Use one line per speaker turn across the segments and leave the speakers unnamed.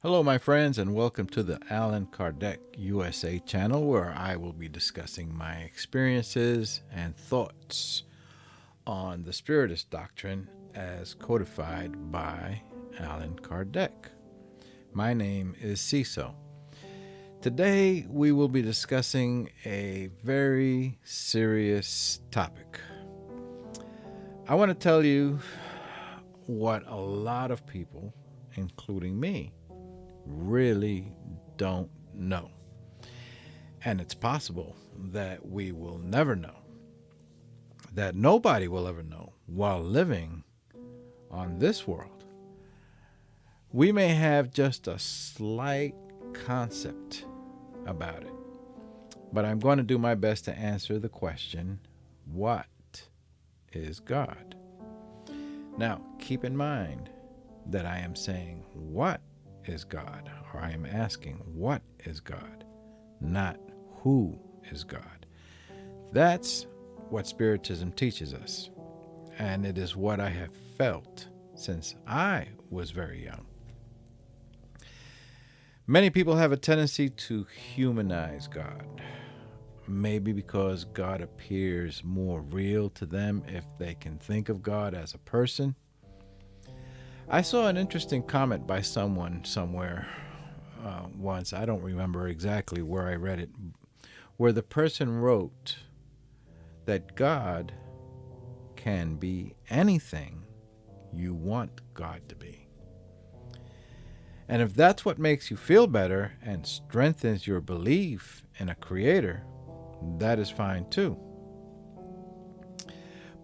Hello, my friends, and welcome to the Allan Kardec USA channel, where I will be discussing my experiences and thoughts on the Spiritist Doctrine as codified by Allan Kardec. My name is Ciso. Today, we will be discussing a very serious topic. I want to tell you what a lot of people, including me, really don't know. And it's possible that we will never know, that nobody will ever know while living on this world. We may have just a slight concept about it, but I'm going to do my best to answer the question, what is God? Now, keep in mind that I am saying, what is God? Or I am asking, what is God? Not who is God. That's what Spiritism teaches us. And it is what I have felt since I was very young. Many people have a tendency to humanize God. Maybe because God appears more real to them if they can think of God as a person. I saw an interesting comment by someone somewhere once. I don't remember exactly where I read it, where the person wrote that God can be anything you want God to be. And if that's what makes you feel better and strengthens your belief in a creator, that is fine too.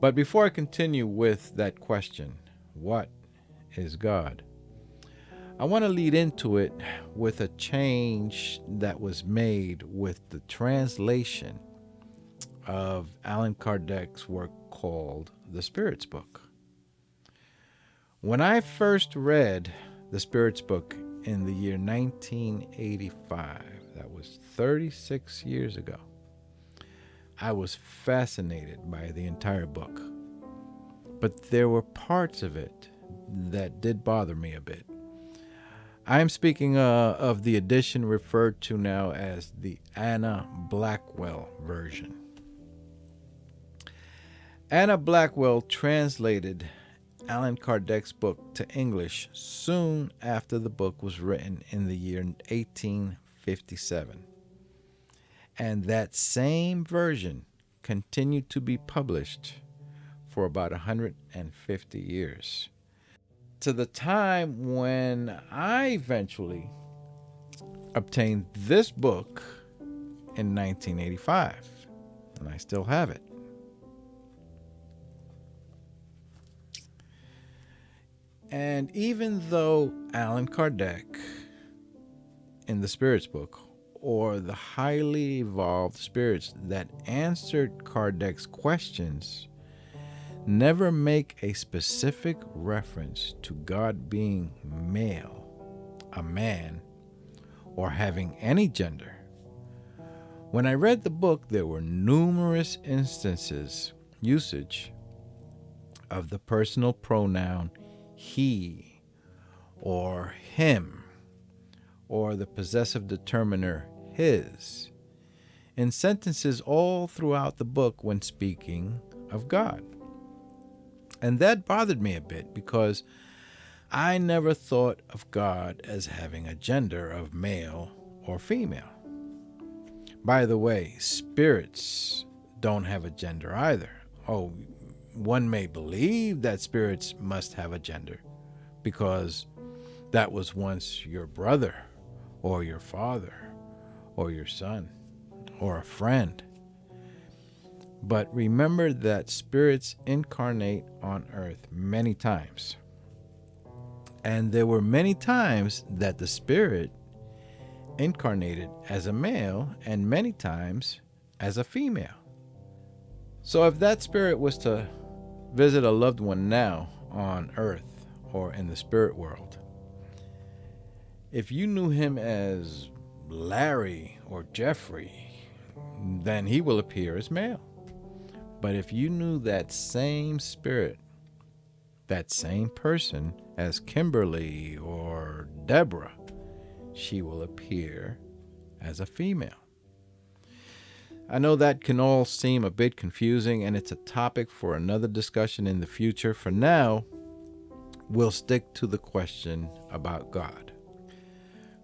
But before I continue with that question, what is God? I want to lead into it with a change that was made with the translation of Allan Kardec's work called The Spirit's Book. When I first read The Spirit's Book in the year 1985, that was 36 years ago, I was fascinated by the entire book. But there were parts of it that did bother me a bit. I am speaking of the edition referred to now as the Anna Blackwell version. Anna Blackwell translated Allan Kardec's book to English soon after the book was written in the year 1857. And that same version continued to be published for about 150 years. To the time when I eventually obtained this book in 1985, and I still have it. And even though Allan Kardec in the Spirit's Book, or the highly evolved spirits that answered Kardec's questions, never make a specific reference to God being male, a man, or having any gender. When I read the book, there were numerous usage of the personal pronoun he, or him, or the possessive determiner his, in sentences all throughout the book when speaking of God. And that bothered me a bit because I never thought of God as having a gender of male or female. By the way, spirits don't have a gender either. Oh, one may believe that spirits must have a gender because that was once your brother or your father or your son or a friend. But remember that spirits incarnate on earth many times. And there were many times that the spirit incarnated as a male and many times as a female. So if that spirit was to visit a loved one now on earth or in the spirit world, if you knew him as Larry or Jeffrey, then he will appear as male. But if you knew that same spirit, that same person as Kimberly or Deborah, she will appear as a female. I know that can all seem a bit confusing, and it's a topic for another discussion in the future. For now, we'll stick to the question about God.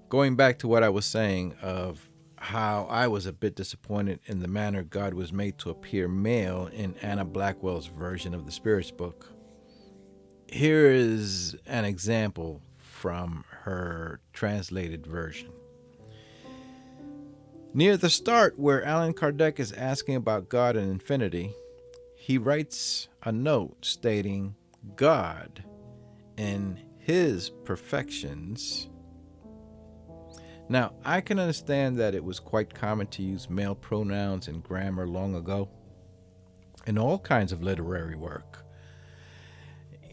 Going back to what I was saying of how I was a bit disappointed in the manner God was made to appear male in Anna Blackwell's version of the Spiritist book, here is an example from her translated version. Near the start, where Allan Kardec is asking about God and infinity, he writes a note stating God in his perfections. Now, I can understand that it was quite common to use male pronouns in grammar long ago, in all kinds of literary work,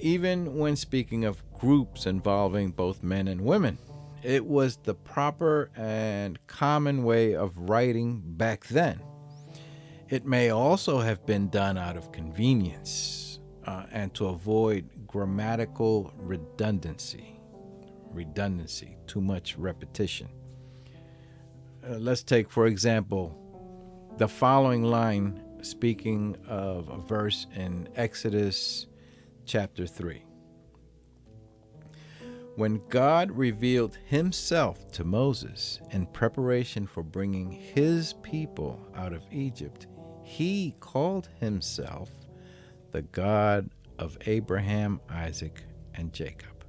even when speaking of groups involving both men and women. It was the proper and common way of writing back then. It may also have been done out of convenience and to avoid grammatical redundancy, too much repetition. Let's take, for example, the following line, speaking of a verse in Exodus chapter 3. When God revealed himself to Moses in preparation for bringing his people out of Egypt, he called himself the God of Abraham, Isaac, and Jacob.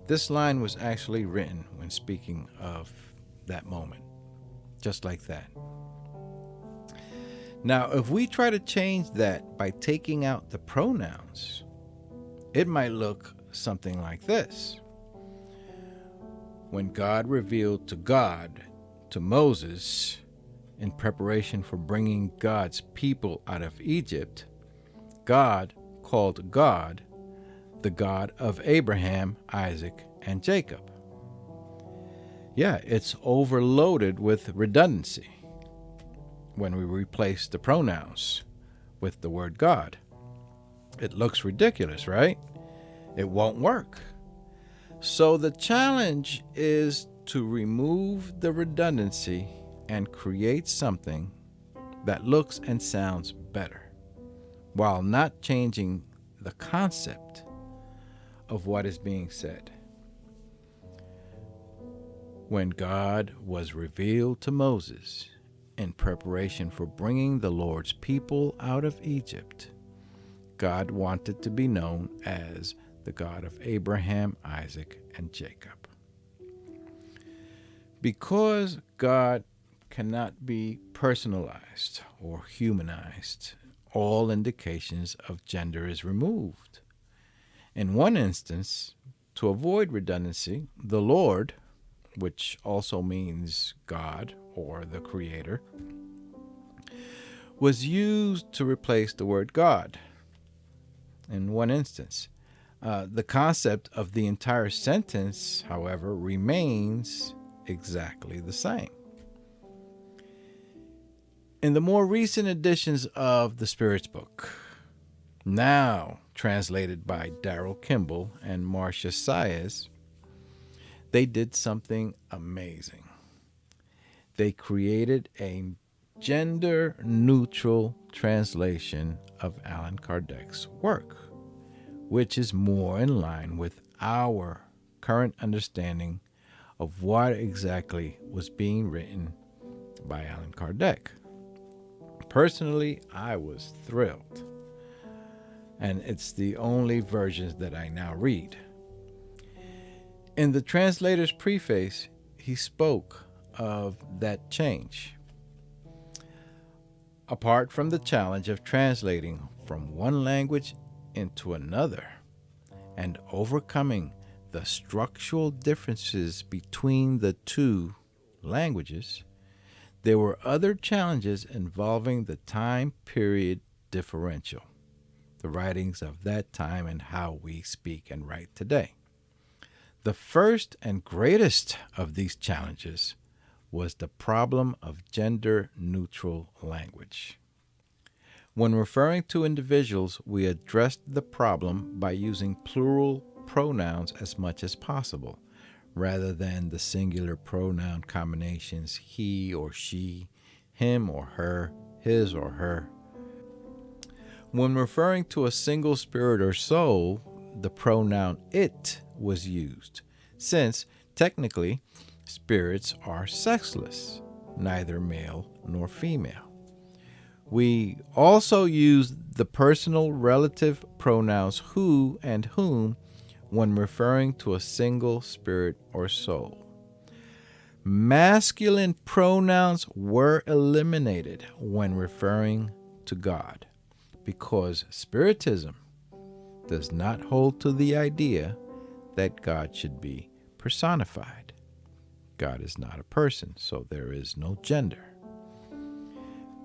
This line was actually written when speaking of that moment, just like that. Now, if we try to change that by taking out the pronouns, it might look something like this. When God revealed to Moses in preparation for bringing God's people out of Egypt, God called God the God of Abraham, Isaac, and Jacob. Yeah, it's overloaded with redundancy when we replace the pronouns with the word God. It looks ridiculous, right? It won't work. So the challenge is to remove the redundancy and create something that looks and sounds better, while not changing the concept of what is being said. When God was revealed to Moses in preparation for bringing the Lord's people out of Egypt, God wanted to be known as the God of Abraham, Isaac, and Jacob. Because God cannot be personalized or humanized, all indications of gender is removed. In one instance, to avoid redundancy, the Lord, which also means God or the Creator, was used to replace the word God. In one instance, the concept of the entire sentence, however, remains exactly the same. In the more recent editions of the Spirit's book, now translated by Darrell Kimball and Marcia Saez, they did something amazing. They created a gender-neutral translation of Allan Kardec's work, which is more in line with our current understanding of what exactly was being written by Allan Kardec. Personally, I was thrilled, and it's the only versions that I now read. In the translator's preface, he spoke of that change. Apart from the challenge of translating from one language into another and overcoming the structural differences between the two languages, there were other challenges involving the time period differential, the writings of that time and how we speak and write today. The first and greatest of these challenges was the problem of gender-neutral language. When referring to individuals, we addressed the problem by using plural pronouns as much as possible, rather than the singular pronoun combinations he or she, him or her, his or her. When referring to a single spirit or soul, the pronoun it was used, since technically spirits are sexless, neither male nor female. We also use the personal relative pronouns who and whom when referring to a single spirit or soul. Masculine pronouns were eliminated when referring to God, because Spiritism does not hold to the idea that God should be personified. God is not a person, so there is no gender.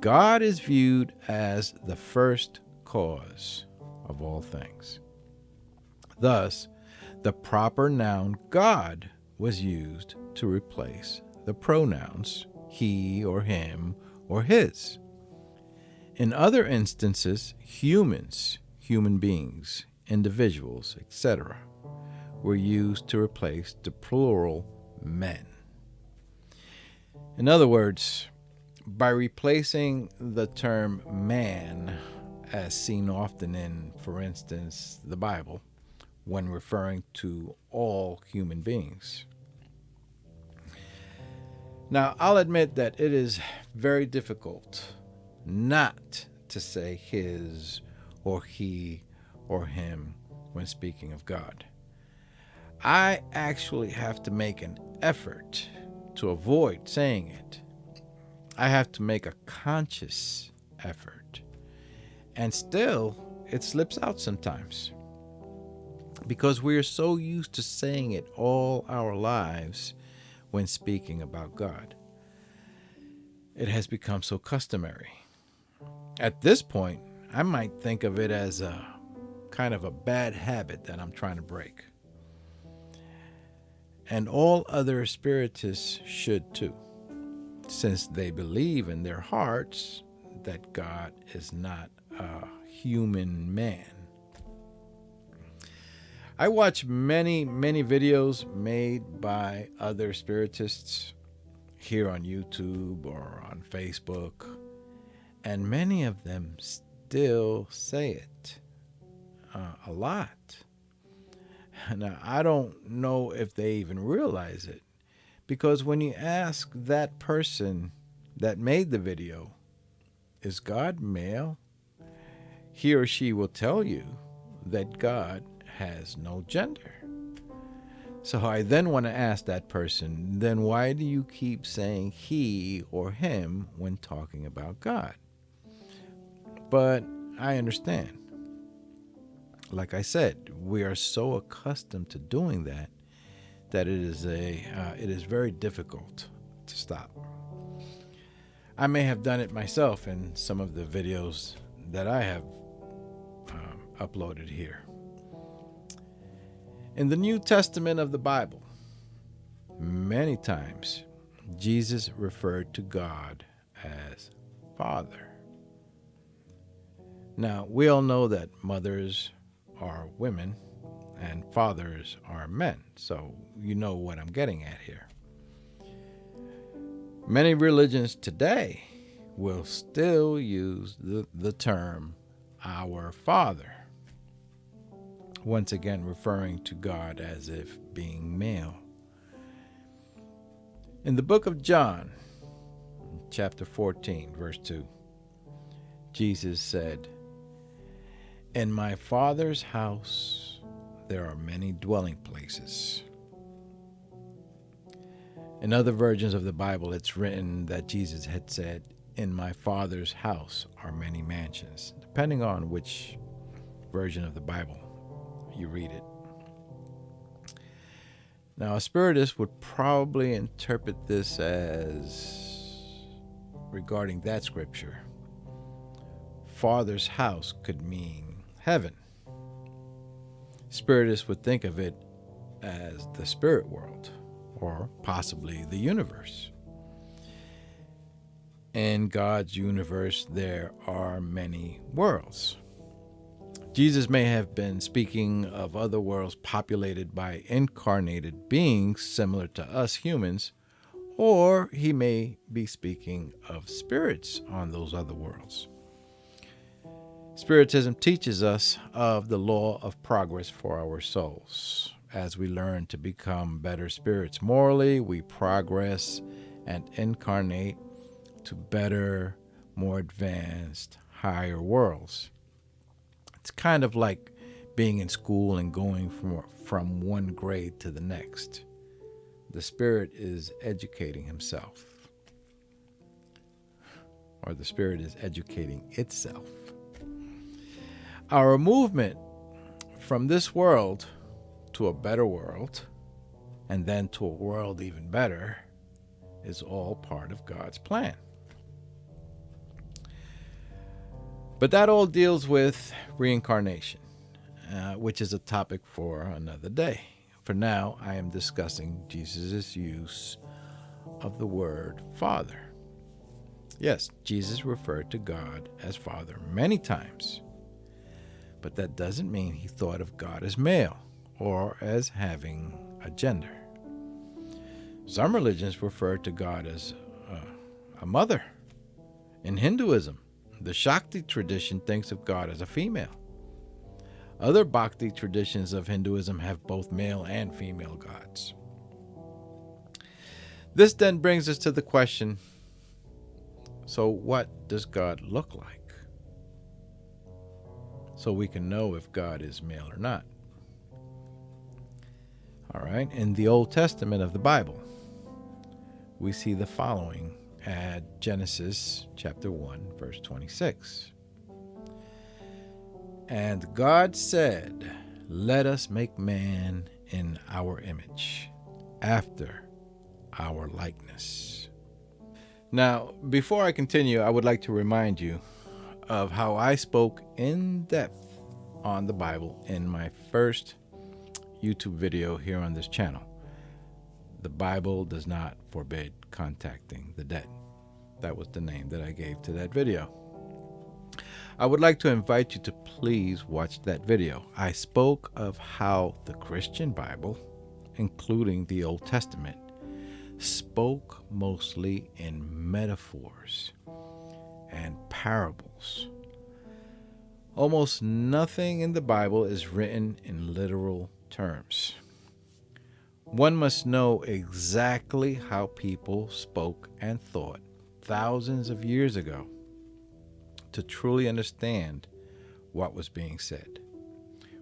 God is viewed as the first cause of all things. Thus, the proper noun God was used to replace the pronouns he or him or his. In other instances, humans, human beings, individuals, etc., were used to replace the plural men. In other words, by replacing the term man, as seen often in, for instance, the Bible, when referring to all human beings. Now, I'll admit that it is very difficult not to say his or he or him when speaking of God. I actually have to make an effort to avoid saying it. I have to make a conscious effort. And still, it slips out sometimes. Because we are so used to saying it all our lives when speaking about God. It has become so customary. At this point, I might think of it as a kind of a bad habit that I'm trying to break. And all other Spiritists should too, since they believe in their hearts that God is not a human man. I watch many videos made by other Spiritists here on YouTube or on Facebook, and many of them still say it a lot. Now, I don't know if they even realize it, because when you ask that person that made the video, is God male? He or she will tell you that God has no gender. So I then want to ask that person, then why do you keep saying he or him when talking about God? But I understand. Like I said, we are so accustomed to doing that it is very difficult to stop. I may have done it myself in some of the videos that I have uploaded here. In the New Testament of the Bible, many times Jesus referred to God as Father. Now, we all know that mothers are women and fathers are men, so you know what I'm getting at here. Many religions today will still use the term our Father, once again referring to God as if being male. In the book of John, chapter 14, verse 2, Jesus said, "In my Father's house there are many dwelling places." In other versions of the Bible, it's written that Jesus had said, "In my Father's house are many mansions," depending on which version of the Bible you read it. Now, a Spiritist would probably interpret this as, regarding that scripture, Father's house could mean heaven. Spiritists would think of it as the spirit world, or possibly the universe. In God's universe, there are many worlds. Jesus may have been speaking of other worlds populated by incarnated beings similar to us humans, or he may be speaking of spirits on those other worlds. Spiritism teaches us of the law of progress for our souls. As we learn to become better spirits morally, we progress and incarnate to better, more advanced, higher worlds. It's kind of like being in school and going from one grade to the next. The spirit is educating himself, or the spirit is educating itself. Our movement from this world to a better world, and then to a world even better, is all part of God's plan. But that all deals with reincarnation, which is a topic for another day. For now, I am discussing Jesus' use of the word Father. Yes, Jesus referred to God as Father many times, but that doesn't mean he thought of God as male or as having a gender. Some religions refer to God as a mother. In Hinduism, the Shakti tradition thinks of God as a female. Other Bhakti traditions of Hinduism have both male and female gods. This then brings us to the question, so what does God look like? So we can know if God is male or not. All right, in the Old Testament of the Bible, we see the following at Genesis chapter 1, verse 26. And God said, let us make man in our image, after our likeness. Now, before I continue, I would like to remind you of how I spoke in depth on the Bible in my first YouTube video here on this channel. The Bible does not forbid contacting the dead. That was the name that I gave to that video. I would like to invite you to please watch that video. I spoke of how the Christian Bible, including the Old Testament, spoke mostly in metaphors and parables. Almost nothing in the Bible is written in literal terms. One must know exactly how people spoke and thought thousands of years ago to truly understand what was being said.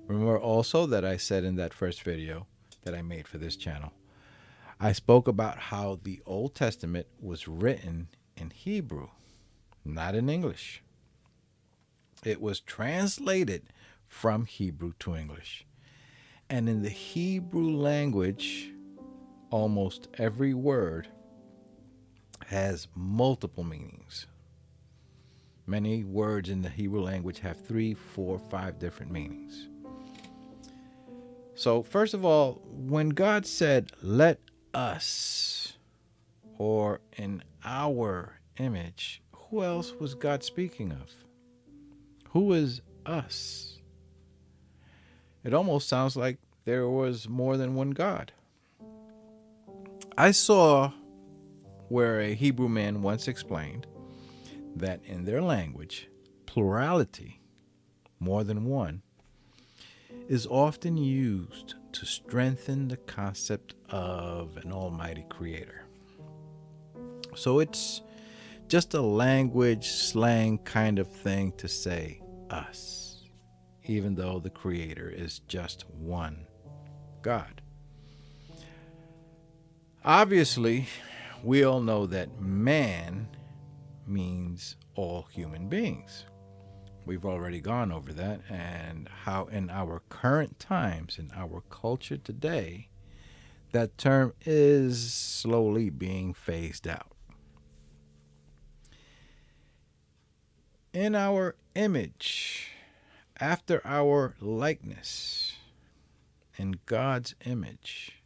Remember also that I said in that first video that I made for this channel, I spoke about how the Old Testament was written in Hebrew, not in English. It was translated from Hebrew to English. And in the Hebrew language, almost every word has multiple meanings. Many words in the Hebrew language have 3, 4, 5 different meanings. So first of all, when God said, let us, or in our image, who else was God speaking of? Who is us? It almost sounds like there was more than one God. I saw where a Hebrew man once explained that in their language, plurality, more than one, is often used to strengthen the concept of an almighty creator. So it's just a language slang kind of thing to say us, even though the creator is just one God. Obviously, we all know that man means all human beings. We've already gone over that, and how in our current times, in our culture today, that term is slowly being phased out. In our image, after our likeness, in God's image,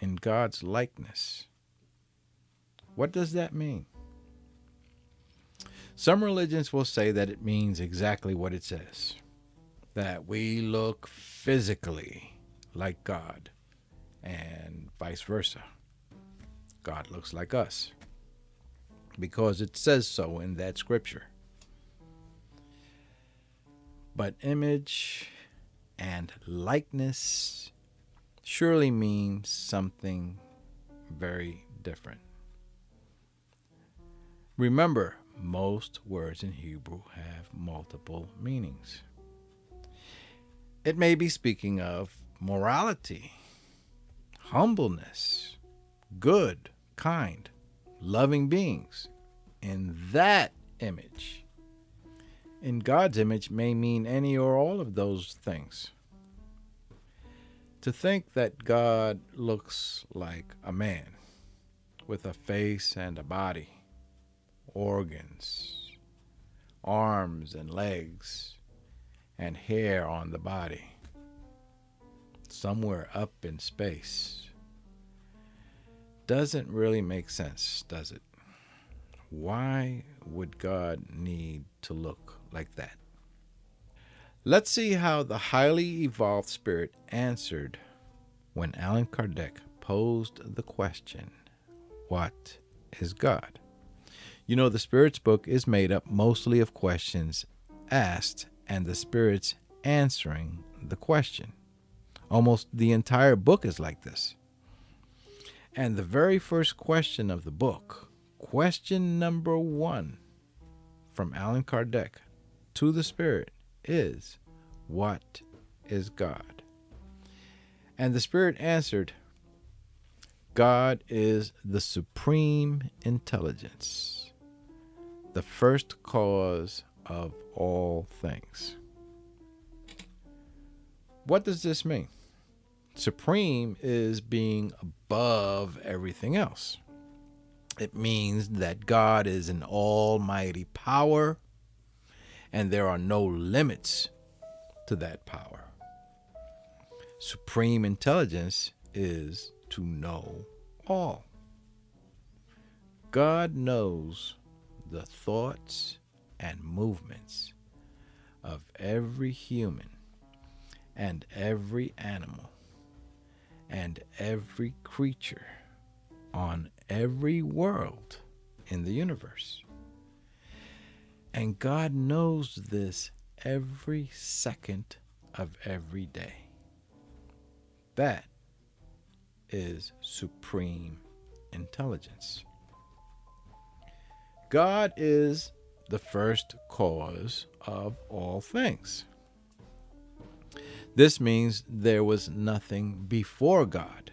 in God's likeness. What does that mean? Some religions will say that it means exactly what it says. that we look physically like God and vice versa. God looks like us because it says so in that scripture. But image and likeness surely means something very different. Remember, most words in Hebrew have multiple meanings. It may be speaking of morality, humbleness, good, kind, loving beings in that image. In God's image may mean any or all of those things. To think that God looks like a man with a face and a body, organs, arms and legs, and hair on the body, somewhere up in space, doesn't really make sense, does it? Why would God need to look like that? Let's see how the highly evolved spirit answered when Allan Kardec posed the question, what is God? You know, the Spirit's book is made up mostly of questions asked and the Spirit's answering the question. Almost the entire book is like this. And the very first question of the book, question number 1 from Allan Kardec to the Spirit is, what is God? And the Spirit answered, God is the supreme intelligence, the first cause of all things. What does this mean? Supreme is being above everything else. It means that God is an almighty power, and there are no limits to that power. Supreme intelligence is to know all. God knows the thoughts and movements of every human and every animal and every creature on every world in the universe. And God knows this every second of every day. That is supreme intelligence. God is the first cause of all things. This means there was nothing before God.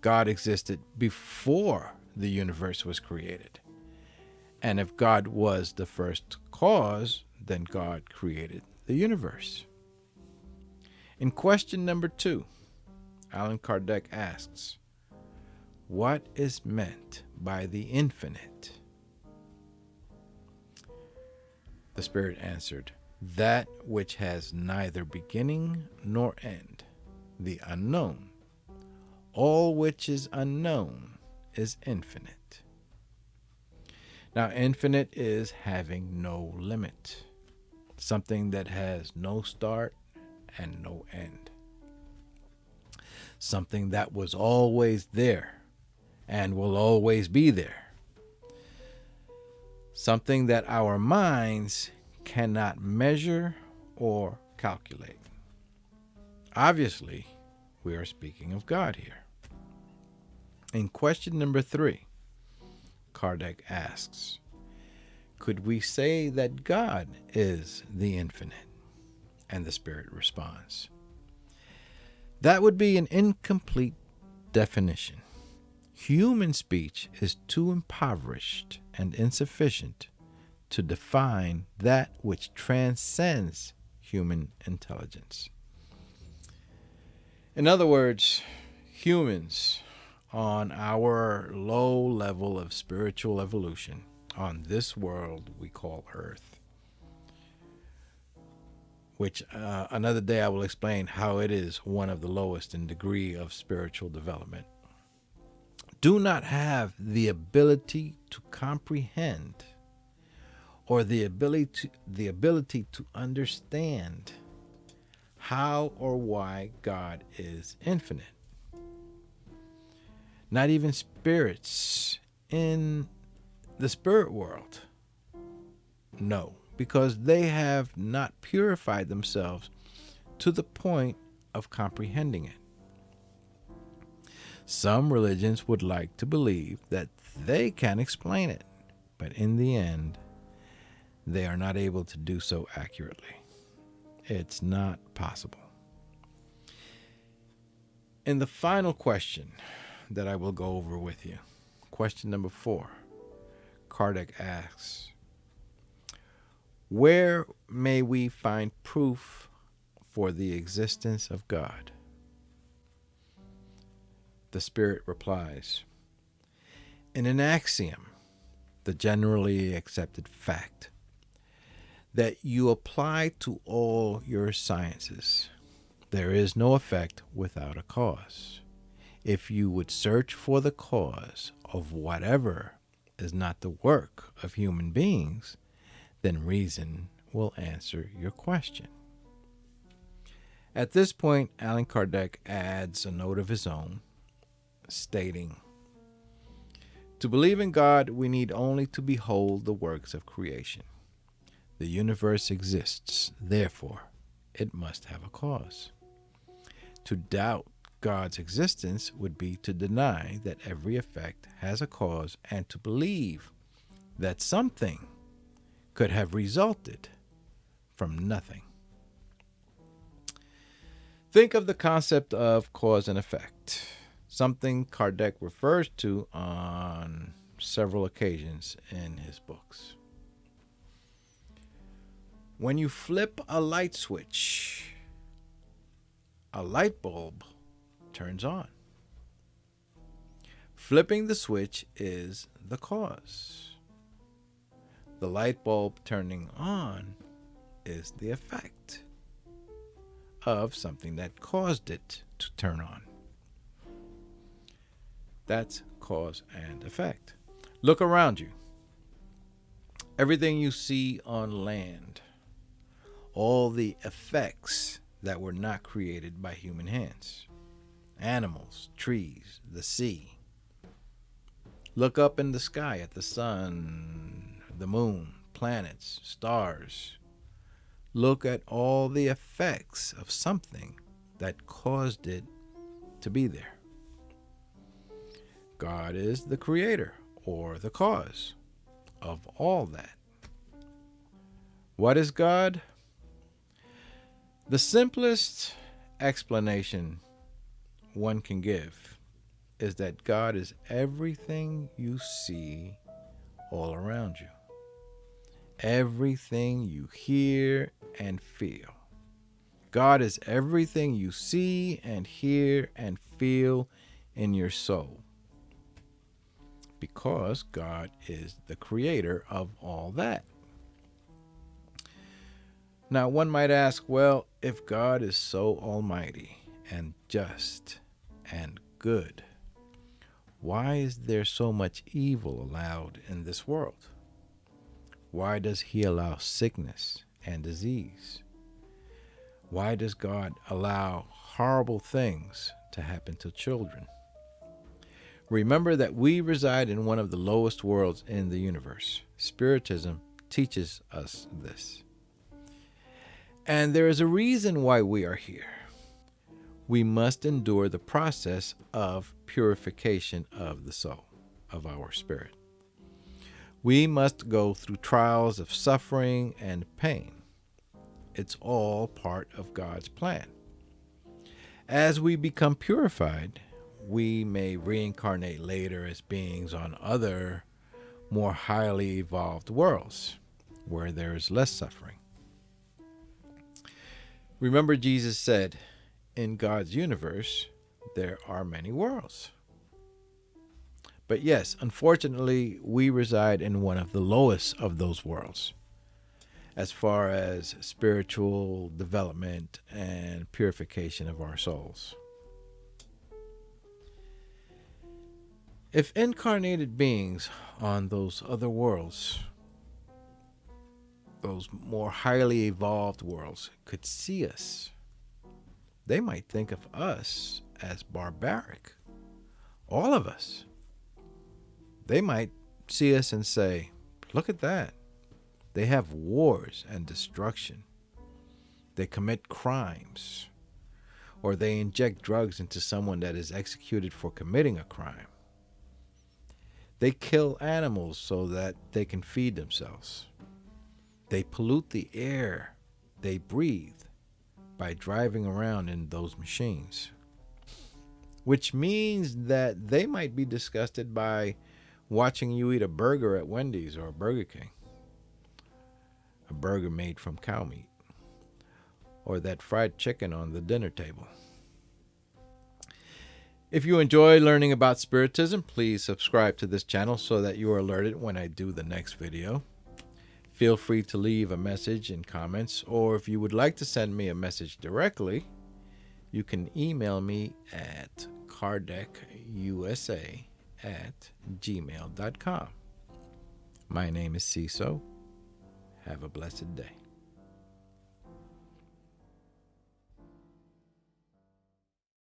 God existed before the universe was created. And if God was the first cause, then God created the universe. In question number 2, Allan Kardec asks, what is meant by the infinite? The Spirit answered, that which has neither beginning nor end, the unknown. All which is unknown is infinite. Now, infinite is having no limit, something that has no start and no end. Something that was always there and will always be there. Something that our minds cannot measure or calculate. Obviously, we are speaking of God here. In question number 3, Kardec asks, could we say that God is the infinite? And the Spirit responds, that would be an incomplete definition. Human speech is too impoverished and insufficient to define that which transcends human intelligence. In other words, humans on our low level of spiritual evolution on this world we call Earth, which another day I will explain how it is one of the lowest in degree of spiritual development, do not have the ability to comprehend or the ability to understand how or why God is infinite. Not even spirits in the spirit world know, because they have not purified themselves to the point of comprehending it. Some religions would like to believe that they can explain it, but in the end, they are not able to do so accurately. It's not possible. In the final question that I will go over with you, question number 4, Kardec asks, where may we find proof for the existence of God? The Spirit replies, in an axiom, the generally accepted fact, that you apply to all your sciences. There is no effect without a cause. If you would search for the cause of whatever is not the work of human beings, then reason will answer your question. At this point, Allan Kardec adds a note of his own, stating, to believe in God, we need only to behold the works of creation. The universe exists, therefore, it must have a cause. To doubt God's existence would be to deny that every effect has a cause and to believe that something could have resulted from nothing. Think of the concept of cause and effect, something Kardec refers to on several occasions in his books. When you flip a light switch, a light bulb turns on. Flipping the switch is the cause. The light bulb turning on is the effect of something that caused it to turn on. That's cause and effect. Look around you. Everything you see on land, all the effects that were not created by human hands. Animals, trees, the sea. Look up in the sky at the sun, the moon, planets, stars. Look at all the effects of something that caused it to be there. God is the creator or the cause of all that. What is God? The simplest explanation one can give is that God is everything you see all around you. Everything you hear and feel. God is everything you see and hear and feel in your soul. Because God is the creator of all that. Now, one might ask, well, if God is so almighty and just and good, why is there so much evil allowed in this world? Why does he allow sickness and disease? Why does God allow horrible things to happen to children? Remember that we reside in one of the lowest worlds in the universe. Spiritism teaches us this. And there is a reason why we are here. We must endure the process of purification of the soul, of our spirit. We must go through trials of suffering and pain. It's all part of God's plan. As we become purified, we may reincarnate later as beings on other, more highly evolved worlds where there is less suffering. Remember, Jesus said, in God's universe, there are many worlds. But yes, unfortunately, we reside in one of the lowest of those worlds as far as spiritual development and purification of our souls. If incarnated beings on those other worlds, those more highly evolved worlds, could see us, they might think of us as barbaric. All of us. They might see us and say, look at that. They have wars and destruction. They commit crimes. Or they inject drugs into someone that is executed for committing a crime. They kill animals so that they can feed themselves. They pollute the air they breathe by driving around in those machines. Which means that they might be disgusted by watching you eat a burger at Wendy's or Burger King. A burger made from cow meat. Or that fried chicken on the dinner table. If you enjoy learning about Spiritism, please subscribe to this channel so that you are alerted when I do the next video. Feel free to leave a message in comments, or if you would like to send me a message directly, you can email me at kardecusa@gmail.com. My name is Ciso. Have a blessed day.